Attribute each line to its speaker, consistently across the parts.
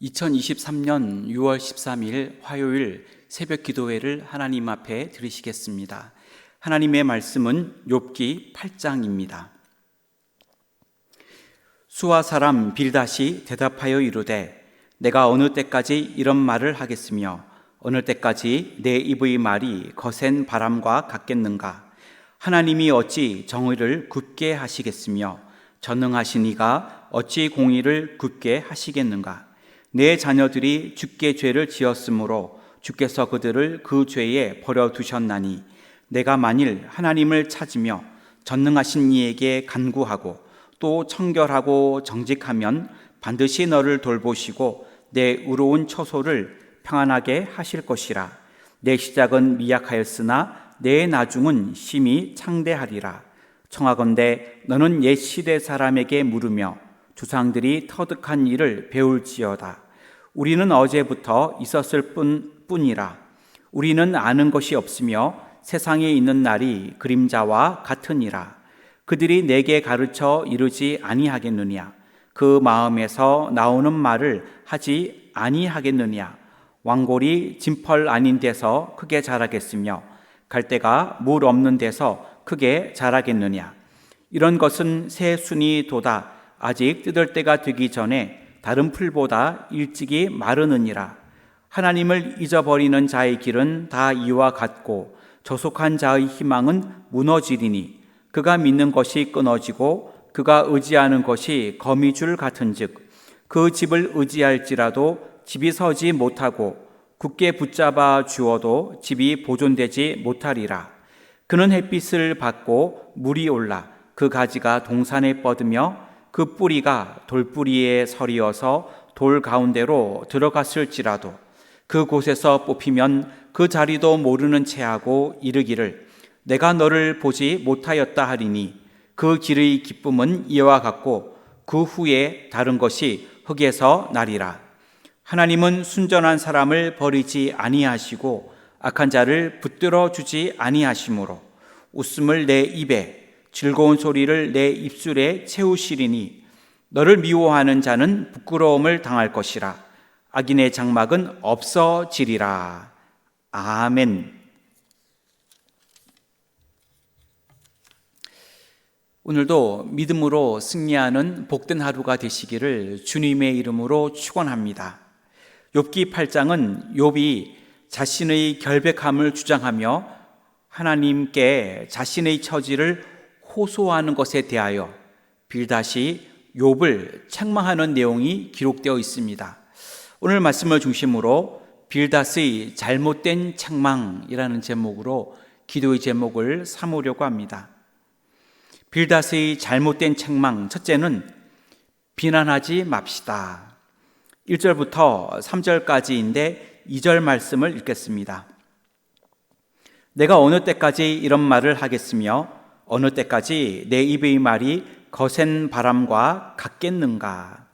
Speaker 1: 2023년 6월 13일 화요일 새벽 기도회를 하나님 앞에 드리시겠습니다. 하나님의 말씀은 욥기 8장입니다. 수아 사람 빌닷이 대답하여 이르되 내가 어느 때까지 이런 말을 하겠으며 어느 때까지 내 입의 말이 거센 바람과 같겠는가. 하나님이 어찌 정의를 굳게 하시겠으며 전능하신 이가 어찌 공의를 굳게 하시겠는가. 내 자녀들이 주께 죄를 지었으므로 주께서 그들을 그 죄에 버려두셨나니 내가 만일 하나님을 찾으며 전능하신 이에게 간구하고 또 청결하고 정직하면 반드시 너를 돌보시고 내 의로운 처소를 평안하게 하실 것이라. 내 시작은 미약하였으나 내 나중은 심히 창대하리라. 청하건대 너는 옛 시대 사람에게 물으며 조상들이 터득한 일을 배울지어다. 우리는 어제부터 있었을 뿐이라. 우리는 아는 것이 없으며 세상에 있는 날이 그림자와 같으니라. 그들이 내게 가르쳐 이르지 아니하겠느냐. 그 마음에서 나오는 말을 하지 아니하겠느냐. 왕골이 진펄 아닌 데서 크게 자라겠으며 갈대가 물 없는 데서 크게 자라겠느냐. 이런 것은 새 순이 돋아 아직 뜯을 때가 되기 전에 다른 풀보다 일찍이 마르느니라. 하나님을 잊어버리는 자의 길은 다 이와 같고 저속한 자의 희망은 무너지리니 그가 믿는 것이 끊어지고 그가 의지하는 것이 거미줄 같은즉 그 집을 의지할지라도 집이 서지 못하고 굳게 붙잡아 주어도 집이 보존되지 못하리라. 그는 햇빛을 받고 물이 올라 그 가지가 동산에 뻗으며 그 뿌리가 돌뿌리에 서리어서 돌 가운데로 들어갔을지라도 그곳에서 뽑히면 그 자리도 모르는 체하고 이르기를 내가 너를 보지 못하였다 하리니 그 길의 기쁨은 이와 같고 그 후에 다른 것이 흙에서 나리라. 하나님은 순전한 사람을 버리지 아니하시고 악한 자를 붙들어 주지 아니하시므로 웃음을 내 입에 즐거운 소리를 내 입술에 채우시리니 너를 미워하는 자는 부끄러움을 당할 것이라. 악인의 장막은 없어지리라. 아멘. 오늘도 믿음으로 승리하는 복된 하루가 되시기를 주님의 이름으로 축원합니다. 욥기 8장은 욥이 자신의 결백함을 주장하며 하나님께 자신의 처지를 호소하는 것에 대하여 빌닷이 욥을 책망하는 내용이 기록되어 있습니다. 오늘 말씀을 중심으로 빌닷의 잘못된 책망이라는 제목으로 기도의 제목을 삼으려고 합니다. 빌닷의 잘못된 책망, 첫째는 비난하지 맙시다. 1절부터 3절까지인데 2절 말씀을 읽겠습니다. 내가 어느 때까지 이런 말을 하겠으며 어느 때까지 내 입의 말이 거센 바람과 같겠는가.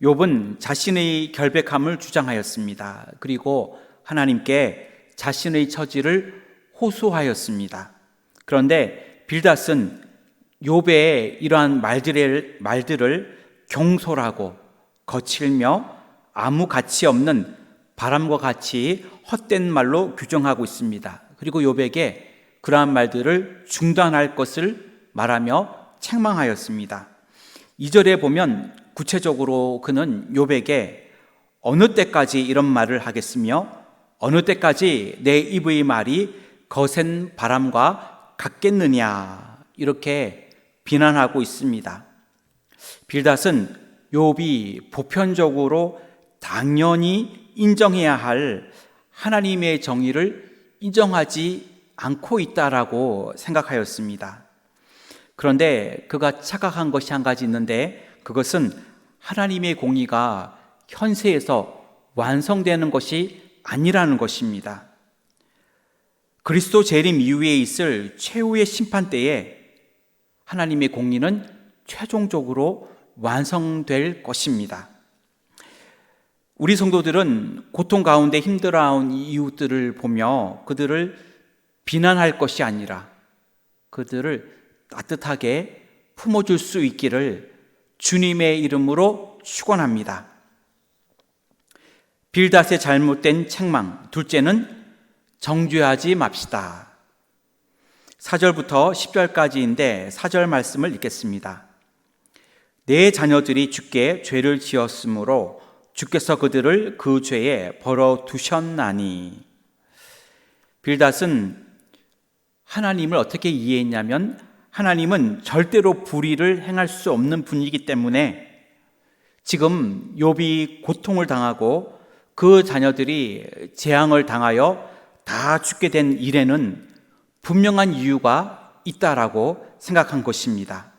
Speaker 1: 욥은 자신의 결백함을 주장하였습니다. 그리고 하나님께 자신의 처지를 호소하였습니다. 그런데 빌닷은 욥의 이러한 말들을 경솔하고 거칠며 아무 가치 없는 바람과 같이 헛된 말로 규정하고 있습니다. 그리고 욥에게 그러한 말들을 중단할 것을 말하며 책망하였습니다. 2절에 보면 구체적으로 그는 욥에게 어느 때까지 이런 말을 하겠으며 어느 때까지 내 입의 말이 거센 바람과 같겠느냐 이렇게 비난하고 있습니다. 빌닷은 욥이 보편적으로 당연히 인정해야 할 하나님의 정의를 인정하지 않고 있다라고 생각하였습니다. 그런데 그가 착각한 것이 한 가지 있는데 그것은 하나님의 공의가 현세에서 완성되는 것이 아니라는 것입니다. 그리스도 재림 이후에 있을 최후의 심판 때에 하나님의 공의는 최종적으로 완성될 것입니다. 우리 성도들은 고통 가운데 힘들어하는 이웃들을 보며 그들을 비난할 것이 아니라 그들을 따뜻하게 품어줄 수 있기를 주님의 이름으로 축원합니다. 빌닷의 잘못된 책망, 둘째는 정죄하지 맙시다. 4절부터 10절까지인데 4절 말씀을 읽겠습니다. 내 자녀들이 주께 죄를 지었으므로 주께서 그들을 그 죄에 벌어두셨나니. 빌닷은 하나님을 어떻게 이해했냐면 하나님은 절대로 불의를 행할 수 없는 분이기 때문에 지금 욥이 고통을 당하고 그 자녀들이 재앙을 당하여 다 죽게 된 일에는 분명한 이유가 있다라고 생각한 것입니다.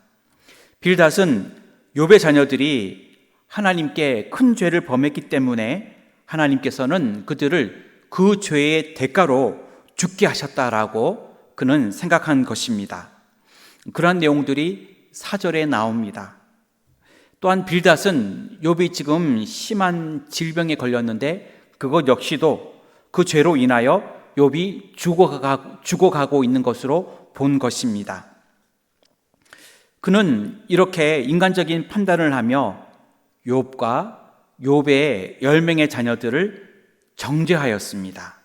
Speaker 1: 빌닷은 욥의 자녀들이 하나님께 큰 죄를 범했기 때문에 하나님께서는 그들을 그 죄의 대가로 죽게 하셨다라고 그는 생각한 것입니다. 그러한 내용들이 4절에 나옵니다. 또한 빌닷은 욥이 지금 심한 질병에 걸렸는데 그것 역시도 그 죄로 인하여 욥이 죽어가고 있는 것으로 본 것입니다. 그는 이렇게 인간적인 판단을 하며 욥과 욥의 10명의 자녀들을 정죄하였습니다.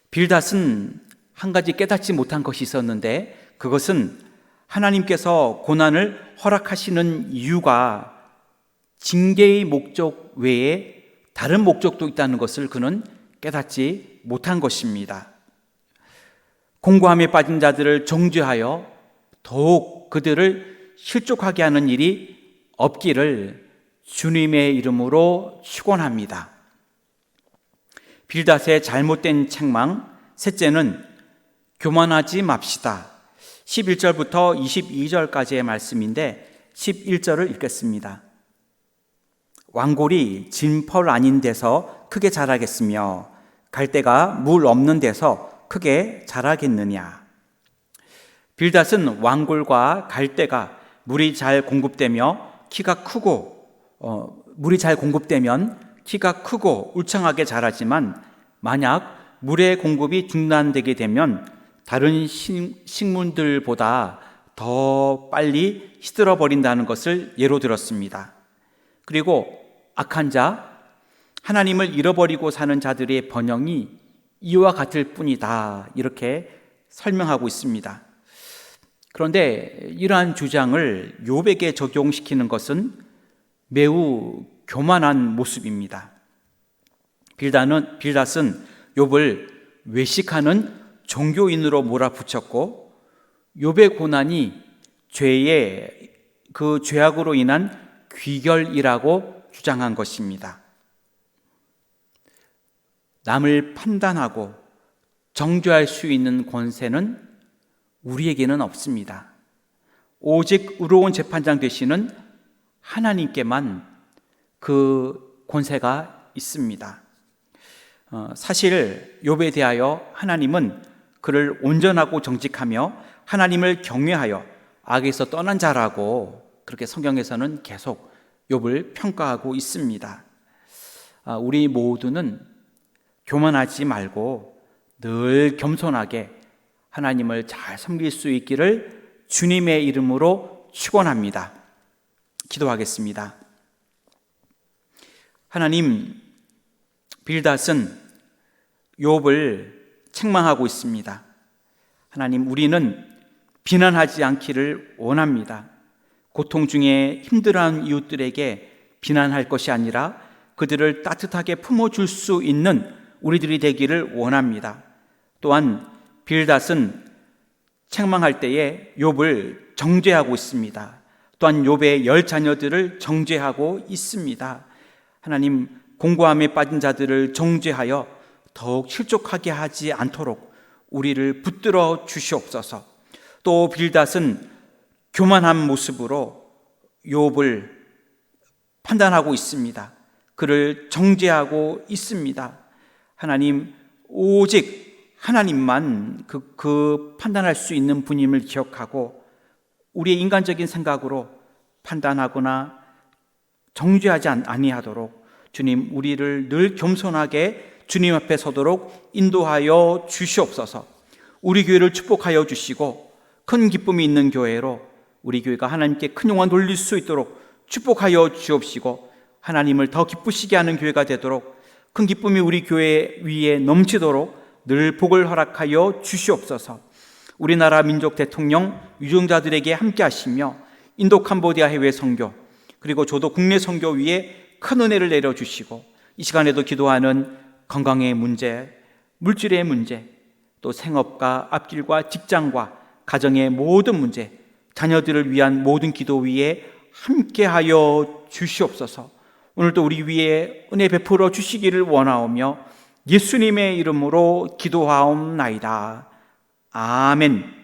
Speaker 1: 빌닷은 한 가지 깨닫지 못한 것이 있었는데 그것은 하나님께서 고난을 허락하시는 이유가 징계의 목적 외에 다른 목적도 있다는 것을 그는 깨닫지 못한 것입니다. 공고함에 빠진 자들을 정죄하여 더욱 그들을 실족하게 하는 일이 없기를 주님의 이름으로 축원합니다. 빌닷의 잘못된 책망, 셋째는 교만하지 맙시다. 11절부터 22절까지의 말씀인데 11절을 읽겠습니다. 왕골이 진펄 아닌 데서 크게 자라겠으며 갈대가 물 없는 데서 크게 자라겠느냐. 빌닷은 왕골과 갈대가 물이 잘 공급되면 키가 크고 울창하게 자라지만 만약 물의 공급이 중단되게 되면 다른 식물들보다 더 빨리 시들어 버린다는 것을 예로 들었습니다. 그리고 악한 자, 하나님을 잃어버리고 사는 자들의 번영이 이와 같을 뿐이다, 이렇게 설명하고 있습니다. 그런데 이러한 주장을 욥에게 적용시키는 것은 매우 교만한 모습입니다. 빌닷은 욥을 외식하는 종교인으로 몰아붙였고 욥의 고난이 그 죄악으로 인한 귀결이라고 주장한 것입니다. 남을 판단하고 정죄할 수 있는 권세는 우리에게는 없습니다. 오직 의로운 재판장 되시는 하나님께만 그 권세가 있습니다. 사실 욥에 대하여 하나님은 그를 온전하고 정직하며 하나님을 경외하여 악에서 떠난 자라고 그렇게 성경에서는 계속 욥을 평가하고 있습니다. 우리 모두는 교만하지 말고 늘 겸손하게 하나님을 잘 섬길 수 있기를 주님의 이름으로 축원합니다. 기도하겠습니다. 하나님, 빌닷은 욥을 책망하고 있습니다. 하나님, 우리는 비난하지 않기를 원합니다. 고통 중에 힘들어하는 이웃들에게 비난할 것이 아니라 그들을 따뜻하게 품어줄 수 있는 우리들이 되기를 원합니다. 또한 빌닷은 책망할 때에 욥을 정죄하고 있습니다. 또한 욥의 10자녀들을 정죄하고 있습니다. 하나님, 공고함에 빠진 자들을 정죄하여 더욱 실족하게 하지 않도록 우리를 붙들어 주시옵소서. 또 빌닷은 교만한 모습으로 욥을 판단하고 있습니다. 그를 정죄하고 있습니다. 하나님, 오직 하나님만 그 판단할 수 있는 분임을 기억하고 우리의 인간적인 생각으로 판단하거나 정죄하지 아니하도록 주님, 우리를 늘 겸손하게 주님 앞에 서도록 인도하여 주시옵소서. 우리 교회를 축복하여 주시고 큰 기쁨이 있는 교회로 우리 교회가 하나님께 큰 영광 돌릴 수 있도록 축복하여 주옵시고 하나님을 더 기쁘시게 하는 교회가 되도록, 큰 기쁨이 우리 교회 위에 넘치도록 늘 복을 허락하여 주시옵소서. 우리나라 민족 대통령 유종자들에게 함께 하시며 인도 캄보디아 해외 선교, 그리고 저도 국내 선교 위에 큰 은혜를 내려주시고, 이 시간에도 기도하는 건강의 문제, 물질의 문제, 또 생업과 앞길과 직장과 가정의 모든 문제, 자녀들을 위한 모든 기도 위에 함께하여 주시옵소서. 오늘도 우리 위에 은혜 베풀어 주시기를 원하오며 예수님의 이름으로 기도하옵나이다. 아멘.